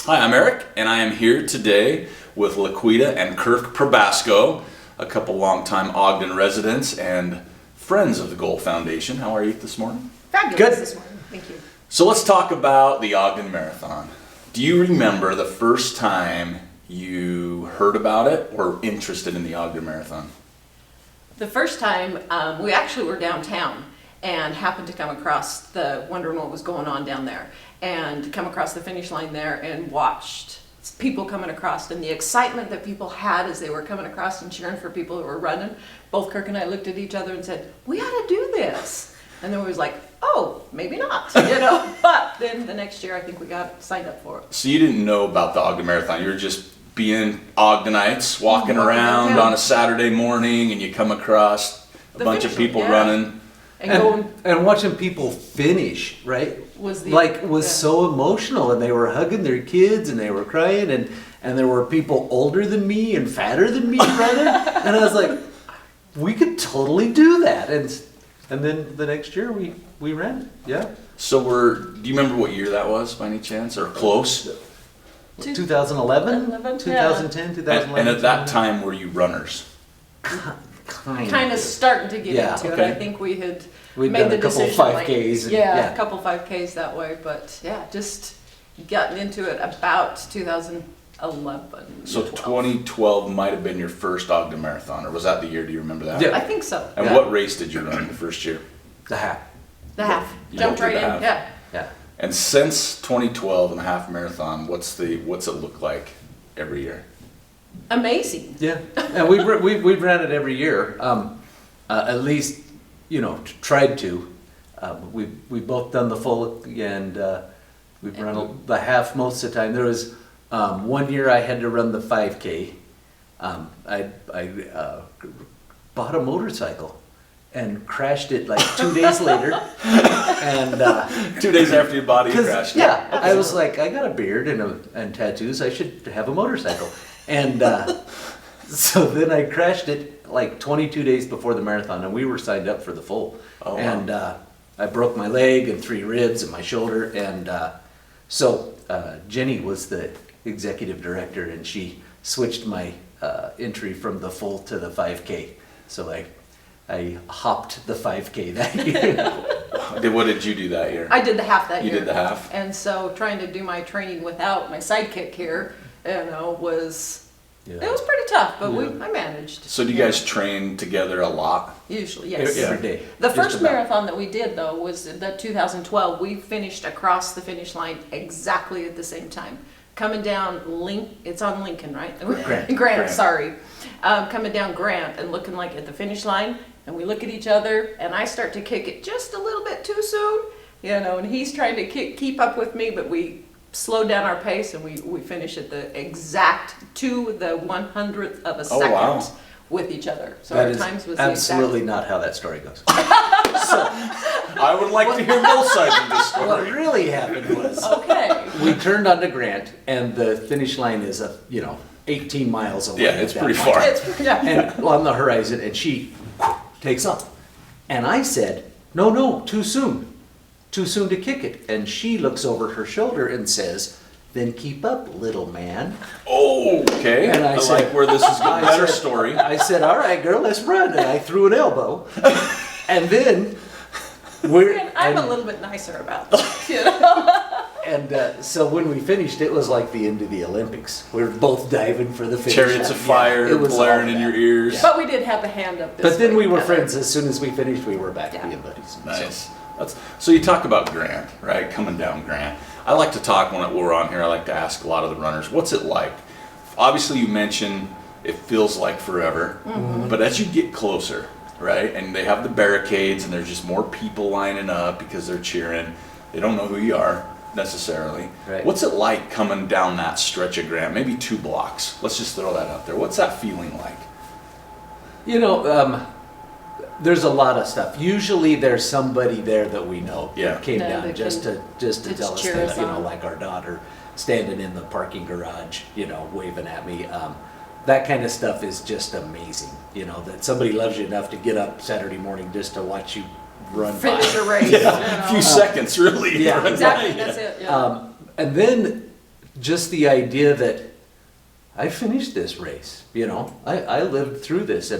Hi, I'm Aric, and I am here today with LaQuitta and Kirk Probasco, a couple longtime Ogden residents and friends of the Goal Foundation. How are you this morning? Fabulous Good. this morning. Thank you. So let's talk about the Ogden Marathon. Do you remember the first time you heard about it or interested in the Ogden Marathon? The first time, we actually were downtown and happened to come across wondering what was going on down there, and come across the finish line there and watched people coming across, and the excitement that people had as they were coming across and cheering for people who were running. Both Kirk and I looked at each other and said, we ought to do this. And then we was like, oh, maybe not, But then the next year, I think we got signed up for it. So you didn't know about the Ogden Marathon. You were just being Ogdenites, walking around downtown on a Saturday morning, and you come across a bunch of finish line, people yeah. running. And watching people finish, right? Was so emotional, and they were hugging their kids and they were crying, and there were people older than me and fatter than me running, and I was like, we could totally do that. And then the next year we ran it. Yeah. So do you remember what year that was by any chance, or close? 2011, 2010, 2011. And at that time, were you runners? kind of starting to get into it. I think we'd made done the a couple decision. 5Ks. A couple 5Ks that way, but just gotten into it about 2011. So 2012 might have been your first Ogden Marathon, or was that the year? Do you remember that? Yeah. I think so. And what race did you run the first year? The half. The half. You Jumped went right to the in. half. Yeah. And since 2012 and the half marathon, what's it look like every year? Amazing. Yeah, and we've ran it every year. At least, tried to. We've both done the full, and we've run the half most of the time. There was one year I had to run the 5K. I bought a motorcycle and crashed it like 2 days later. And 2 days after your body crashed. Yeah, I was like, I got a beard and tattoos. I should have a motorcycle. And so then I crashed it like 22 days before the marathon, and we were signed up for the full. Oh, wow. And I broke my leg and 3 ribs and my shoulder. And so Jenny was the executive director, and she switched my entry from the full to the 5K. So I hopped the 5K that year. What did you do that year? I did the half that year. You did the half? And so trying to do my training without my sidekick here, was it was pretty tough, but I managed. So do you guys train together a lot? Usually, yes. Every day. The first marathon that we did, though, was the 2012. We finished across the finish line exactly at the same time. Coming down it's on Lincoln, right? Grant, sorry. Coming down Grant and looking like at the finish line, and we look at each other, and I start to kick it just a little bit too soon, and he's trying to keep up with me, but we slowed down our pace, and we finish at the exact to the 100th of a second with each other. So that our is times was absolutely not how that story goes. I would like to hear both sides of this story. What really happened was we turned onto Grant, and the finish line is 18 miles away. Yeah, it's pretty far. And on the horizon, and she takes off. And I said, no, too soon to kick it. And she looks over her shoulder and says, then keep up, little man. Oh, okay. And I said, like where this is going. Better story. I said, all right, girl, let's run. And I threw an elbow. And then I'm a little bit nicer about that, And so when we finished, it was like the end of the Olympics. We were both diving for the finish. Chariots of fire blaring in your ears. Yeah. But we did have the hand up this But then way we were together. friends. As soon as we finished, we were back being buddies. Nice. So you talk about Grant, right? Coming down Grant. I like to talk when we're on here. I like to ask a lot of the runners, what's it like? Obviously, you mentioned it feels like forever, but as you get closer, right? And they have the barricades, and there's just more people lining up because they're cheering. They don't know who you are necessarily. Right. What's it like coming down that stretch of Grant? Maybe 2 blocks. Let's just throw that out there. What's that feeling like? There's a lot of stuff. Usually there's somebody there that we know Yeah. that came down just to tell us cheer that, us on. like our daughter standing in the parking garage, waving at me. That kind of stuff is just amazing. That somebody loves you enough to get up Saturday morning just to watch you run Finish by. a race. A few seconds, really. Yeah, Run by. Exactly, that's it. Yeah. And then just the idea that I finished this race, you know, I lived through this, you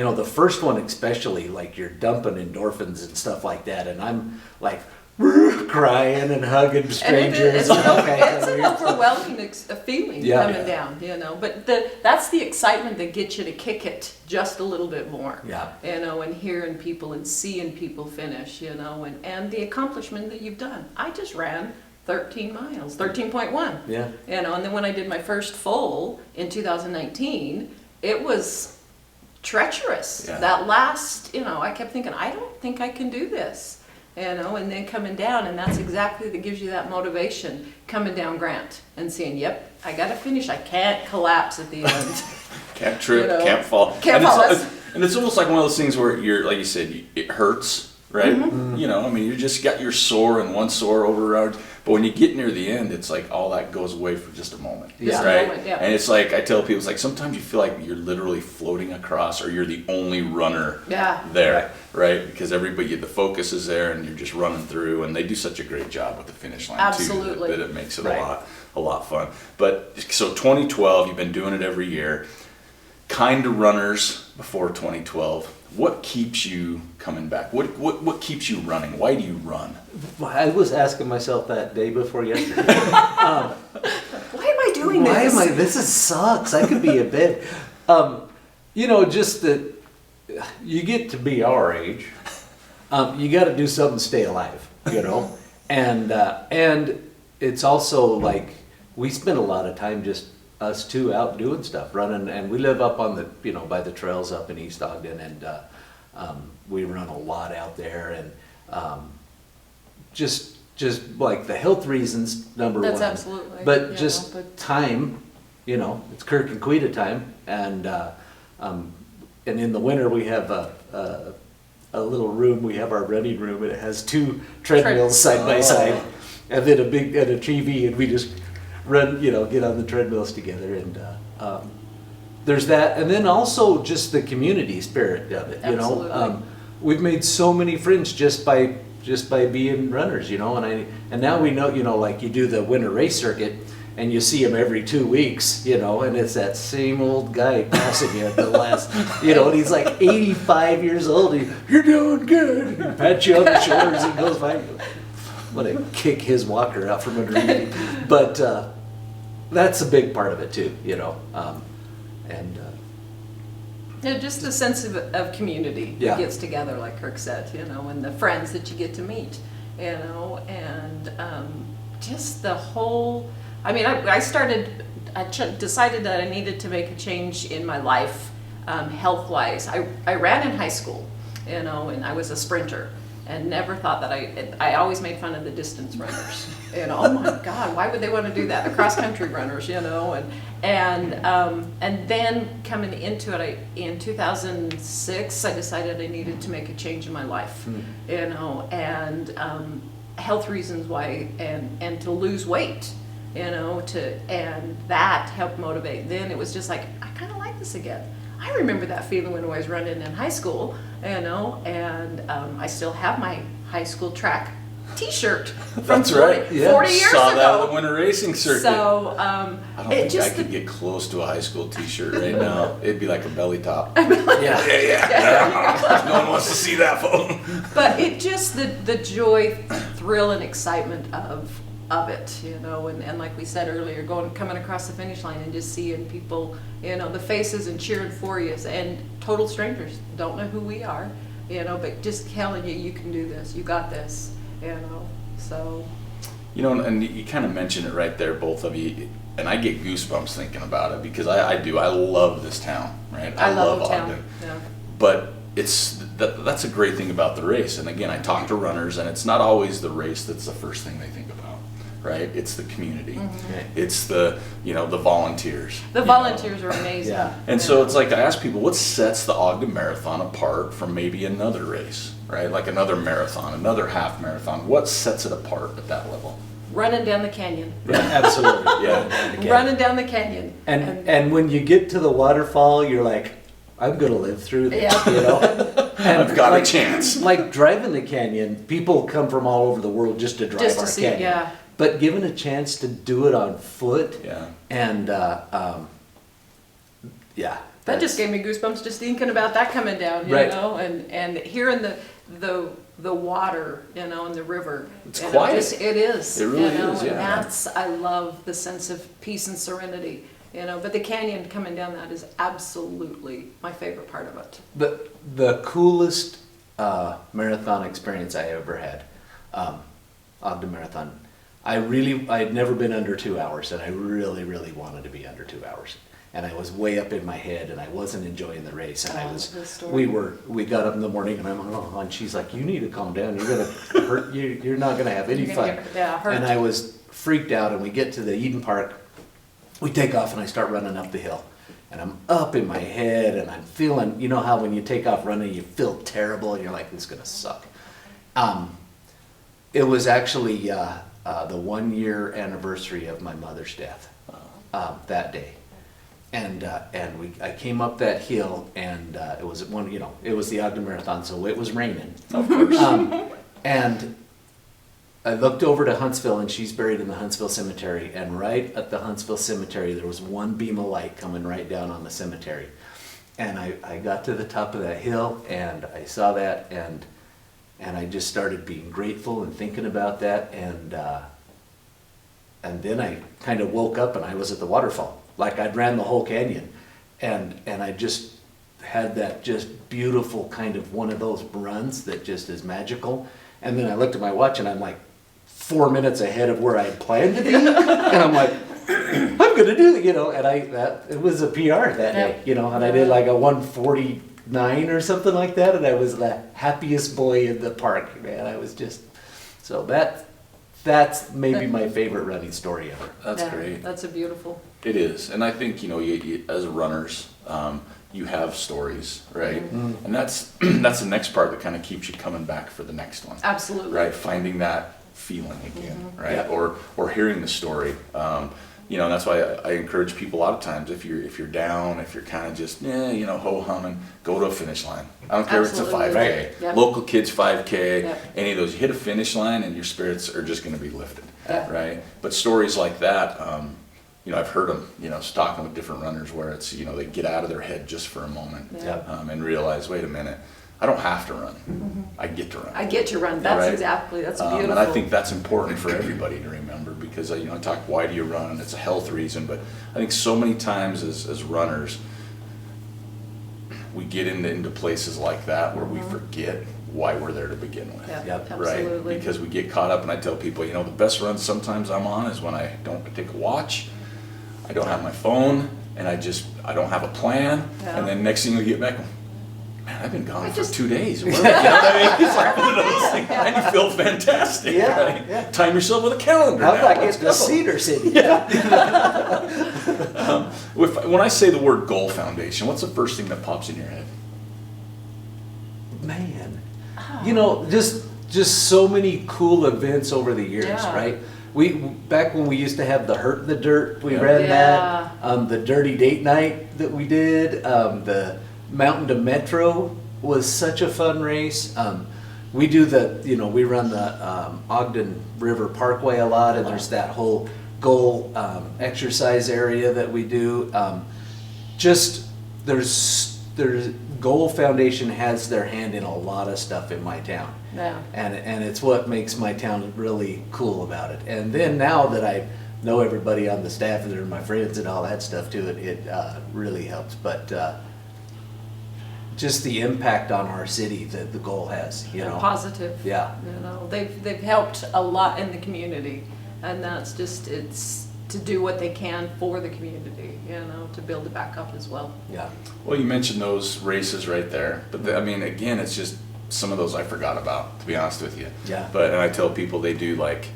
know, the first one especially, like you're dumping endorphins and stuff like that, and I'm like crying and hugging strangers. It's an overwhelming feeling Yeah. coming down, you know. But that's the excitement that gets you to kick it just a little bit more. Yeah. You know, and hearing people and seeing people finish, you know, and the accomplishment that you've done. I just ran 13 miles, 13.1. Yeah. You know, and then when I did my first full in 2019, it was treacherous. Yeah. That last, you know, I kept thinking, I don't think I can do this. You know, and then coming down, and that's exactly that gives you that motivation, coming down Grant and saying, yep, I gotta finish, I can't collapse at the end. Can't trip, You know, can't fall. can't and fall, It's, that's- and it's almost like one of those things where you're, like you said, it hurts, right? You know, I mean, you just got your sore and one sore over, but when you get near the end, it's like all that goes away for just a moment, Just a right? moment, yeah. And it's like, I tell people, it's like sometimes you feel like you're literally floating across, or you're the only runner Yeah. there, right? Because everybody, the focus is there, and you're just running through, and they do such a great job with the finish line Absolutely. too, that it makes it Right. a lot fun. But so 2012, you've been doing it every year. Kind of runners before 2012. What keeps you coming back? What keeps you running? Why do you run? I was asking myself that day before yesterday. Why am I doing Why this? am I? This sucks. I could be in bed. You know, just that you get to be our age. You got to do something to stay alive. You know, and it's also like we spend a lot of time just us two out doing stuff, running, and we live up on the, you know, by the trails up in East Ogden, and we run a lot out there, and just like the health reasons, number That's one. absolutely, But yeah, just but- time, you know, it's Kirk and LaQuitta time, and in the winter we have a little room. We have our running room, and it has two treadmills side by side, and then a TV, and we just run, you know, get on the treadmills together, and there's that, and then also just the community spirit of it, you know. Absolutely. We've made so many friends just by being runners, you know, and now we know, you know, like you do the winter race circuit, and you see him every 2 weeks, you know, and it's that same old guy passing you at the last, you know, and he's like 85 years old. You're doing good. And he pats you on the shoulders and goes by. I'm gonna kick his walker out from underneath me. But that's a big part of it too, you know, and Yeah, just a sense of community Yeah. that gets together, like Kirk said, you know, and the friends that you get to meet, you know, and just the whole. I mean, I decided that I needed to make a change in my life, health-wise. I ran in high school, you know, and I was a sprinter, and never thought that I always made fun of the distance runners. You know, oh my God, why would they want to do that? The cross-country runners, you know, and then coming into it, in 2006, I decided I needed to make a change in my life, you know, and health reasons why, and to lose weight. You know, and that helped motivate. Then it was just like, I kind of like this again. I remember that feeling when I was running in high school, you know, and I still have my high school track T-shirt from That's 40, right. 40 40 years Saw ago. that at the winter racing circuit. So I don't it think just I could get close to a high school T-shirt right now. It'd be like a belly top. Yeah. No one wants to see that, folks. but it just the joy, thrill, and excitement of it, you know, and like we said earlier, coming across the finish line and just seeing people, you know, the faces and cheering for you, and total strangers don't know who we are, you know, but just telling you can do this, you got this, you know. So You know, and you kind of mentioned it right there, both of you, and I get goosebumps thinking about it, because I do. I love this town, right? I love Ogden. town. Yeah. But that's a great thing about the race. And again, I talk to runners, and it's not always the race that's the first thing they think about, right? It's the community. It's the, you know, the volunteers. The you know. volunteers are amazing. Yeah. And so it's like, I ask people, what sets the Ogden Marathon apart from maybe another race, right? Like another marathon, another half marathon. What sets it apart at that level? Running down the canyon. yeah, absolutely. Yeah. Running down the canyon. And when you get to the waterfall, you're like, I'm gonna live through this, Yeah. you know. And I've got a chance. Like driving the canyon, people come from all over the world just to drive Just to our see, canyon. yeah. but given a chance to do it on foot, Yeah. and yeah, That just gave me goosebumps just thinking about that coming down, you Right. know, and hearing the water, you know, in the river. It's You know, quiet. it is. It really you know, is, and yeah. I love the sense of peace and serenity, you know, but the canyon coming down that is absolutely my favorite part of it. the coolest marathon experience I ever had, Ogden Marathon. I'd never been under 2 hours, and I really, really wanted to be under 2 hours. And I was way up in my head, and I wasn't enjoying the race. And This story. we got up in the morning, and I'm and she's like, "You need to calm down. You're gonna hurt. You're not gonna have any You're gonna fun." hurt. And I was freaked out. And we get to the Eden Park. We take off, and I start running up the hill. And I'm up in my head, and I'm feeling, you know how when you take off running, you feel terrible, and you're like, "This is gonna suck." It was actually the 1 year anniversary of my mother's death that day, and I came up that hill, and it was it was the Ogden Marathon, so it was raining, Of course. and I looked over to Huntsville, and she's buried in the Huntsville Cemetery, and right at the Huntsville Cemetery, there was one beam of light coming right down on the cemetery. And I got to the top of that hill, and I saw that, and I just started being grateful and thinking about that, and then I kind of woke up, and I was at the waterfall, like I'd ran the whole canyon, and I just had that just beautiful kind of one of those runs that just is magical. And then I looked at my watch, and I'm like 4 minutes ahead of where I had planned to be, and I'm like, I'm gonna do it, and it was a PR that day, and I did like a 1:49 or something like that, and I was the happiest boy in the park, man. I was just, so that's maybe my favorite running story ever. That's Yeah, great. That's a beautiful. It is, and I think you as runners, you have stories, right? Mm-hmm. And that's the next part that kind of keeps you coming back for the next one, Absolutely. right? Finding that feeling again, Mm-hmm. right? Yeah. Or hearing the story. And that's why I encourage people a lot of times, if you're down, if you're kind of just ho humming, go to a finish line. I don't care if it's a Absolutely. 5K, Right. Yep. local kids 5K, Yep. any of those. You hit a finish line and your spirits are just going to be lifted, Yep. right? But stories like that. I've heard them, talking with different runners where it's, they get out of their head just for a moment Yeah. and realize, wait a minute, I don't have to run. I get to run. I get to run. That's Right. exactly. That's beautiful. And I think that's important for everybody to remember because, I talk, why do you run? It's a health reason, but I think so many times as runners, we get into places like that where we forget why we're there to begin with. Yeah, Yep. absolutely. Right? Because we get caught up, and I tell people, the best runs sometimes I'm on is when I don't take a watch, I don't have my phone, and I don't have a plan, Yeah. and then next thing you get back, man, I've been gone I for just- 2 days. What it's like one of those things, and you feel fantastic, Yeah, right? yeah. Time yourself with a calendar. How'd now. I Let's get to go. Cedar City? When I say the word goal foundation, what's the first thing that pops in your head? Man, just so many cool events over the years, Yeah. right? Back when we used to have the Hurt in the Dirt, we Yeah. ran Yeah. that. The Dirty Date Night that we did, the Mountain to Metro was such a fun race. We do we run the Ogden River Parkway a lot, and there's that whole goal exercise area that we do. There's Goal Foundation has their hand in a lot of stuff in my town. Yeah. And it's what makes my town really cool about it. And then now that I know everybody on the staff and they're my friends and all that stuff too, it really helps. But just the impact on our city that the goal has, Positive. Yeah. They've helped a lot in the community, and that's just it's to do what they can for the community, to build it back up as well. Yeah. Well, you mentioned those races right there, but again, it's just some of those I forgot about, to be honest with you. Yeah. And I tell people they do like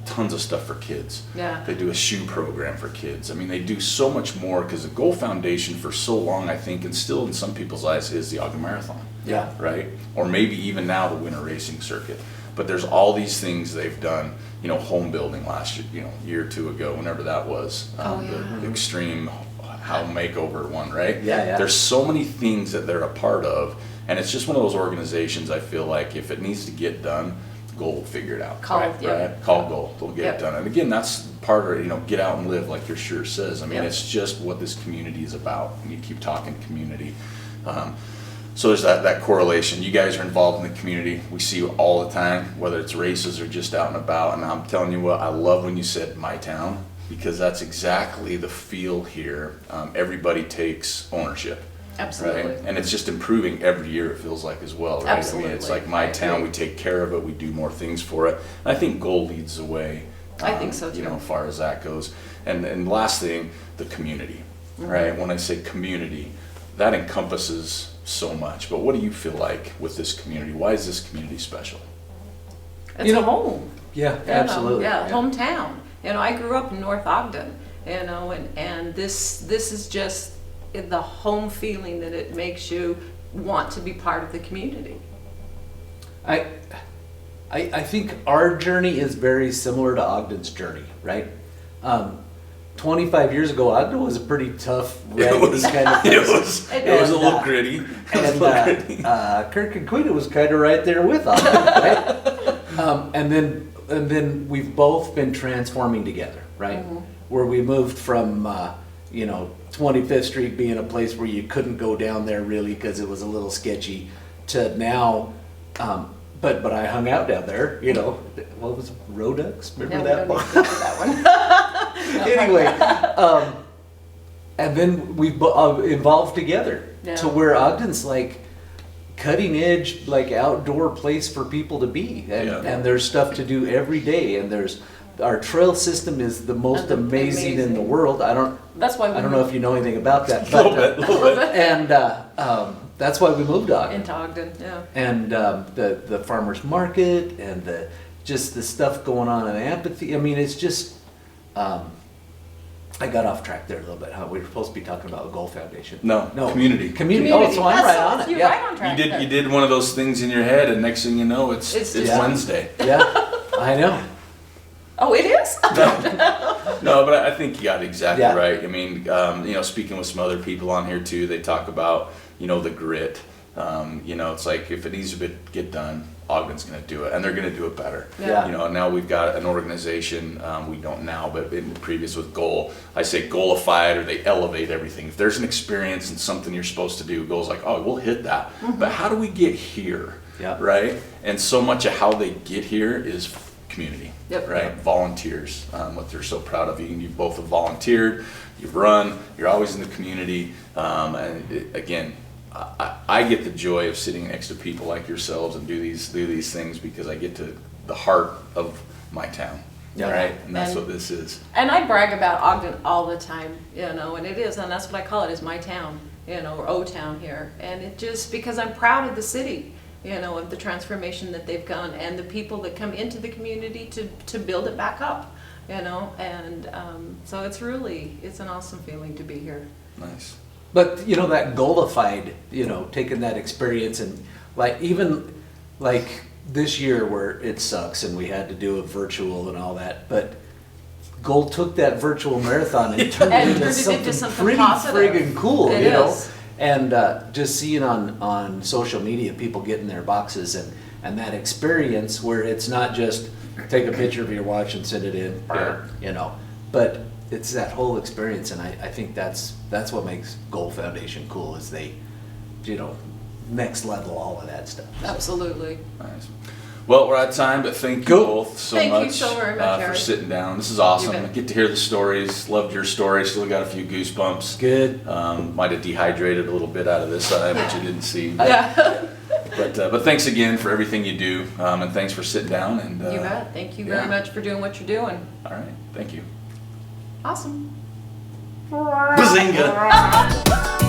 tons of stuff for kids. Yeah. They do a shoe program for kids. They do so much more because the Goal Foundation for so long, I think, and still in some people's eyes, is the Ogden Marathon. Yeah. Right? Or maybe even now the winter racing circuit. But there's all these things they've done, home building last year, year or two ago, whenever that was, the extreme home makeover one, right? Yeah. There's so many things that they're a part of, and it's just one of those organizations I feel like if it needs to get done, goal will figure it out. Call, right? yeah. Right? Call goal, they'll get Yep. it done. And again, that's part of, get out and live like your shirt says. I mean, Yep. it's just what this community is about. And you keep talking community. So there's that correlation. You guys are involved in the community. We see you all the time, whether it's races or just out and about. And I'm telling you what, I love when you said my town, because that's exactly the feel here. Everybody takes ownership. Absolutely. Right? And it's just improving every year, it feels like, as well, right? Absolutely. I mean, it's like my I town, agree. we take care of it, we do more things for it. And I think goal leads the way. I think so, too. As far as that goes. And last thing, the community, right? When I say community, that encompasses so much. But what do you feel like with this community? Why is this community special? It's a home. Yeah, You know, absolutely. yeah, hometown. I grew up in North Ogden, and this is just the home feeling that it makes you want to be part of the community. I think our journey is very similar to Ogden's journey, right? 25 years ago, Ogden was a pretty tough, raggedy kind of place. It was a little gritty. And Kirk and LaQuitta was kind of right there with Ogden, right? And then we've both been transforming together, right? Mm-hmm. Where we moved from 25th Street being a place where you couldn't go down there really because it was a little sketchy, to now. But I hung out down there, what was it, Rodux? Remember that one? Anyway, and then we've evolved together to where Ogden's like cutting edge, like outdoor place for people to be, and there's stuff to do every day, and our trail system is the most amazing in the world. That's why I don't know if you know anything about that, A little bit. and that's why we moved to Ogden. into Ogden, yeah. And the farmers market and just the stuff going on in the amphitheater. I mean, it's just. I got off track there a little bit. Huh? We were supposed to be talking about the Goal Foundation. No, community. Community. Oh, so I'm right on it. You're Yeah. right on track. You did one of those things in your head, and next thing you know, it's Wednesday. Yeah, I know. Oh, it is? No, but I think you got it exactly Yeah. right. I mean, speaking with some other people on here too, they talk about, the grit. It's like if it needs to get done, Ogden's going to do it, and they're going to do it better. Yeah. Now we've got an organization, we don't now, but in previous with Goal, I say goalify it, or they elevate everything. If there's an experience and something you're supposed to do, Goal's like, oh, we'll hit that. But how do we get here? Yeah. Right? And so much of how they get here is community, Yep. right? Volunteers, what they're so proud of you. And you both have volunteered, you've run, you're always in the community. Again, I get the joy of sitting next to people like yourselves and do these things because I get to the heart of my town, Yeah. right? And that's And- what this is. And I brag about Ogden all the time, and it is, and that's what I call it, is my town, or O-town here. And it just, because I'm proud of the city, of the transformation that they've done and the people that come into the community to build it back up, and so it's an awesome feeling to be here. Nice. But that goalified, taking that experience and even this year where it sucks and we had to do a virtual and all that, but Goal took that virtual marathon and turned And it turned into it into something something pretty positive. friggin' cool, It you know? is. And just seeing on social media people getting their boxes and that experience where it's not just take a picture of your watch and send it in, but it's that whole experience, and I think that's what makes Goal Foundation cool, is they, next level all of that stuff. Absolutely. Nice. Well, we're out of time, but thank you Cool. both so Thank you much, so very much, for Aric. sitting down. This is awesome. You I bet. get to hear the stories. Loved your story. Still got a few goosebumps. Good. Might have dehydrated a little bit out of this side, which you didn't see. Yeah. But thanks again for everything you do, and thanks for sitting down. And You bet. Thank you very yeah. much for doing what you're doing. All right, thank you. Awesome. Bazinga!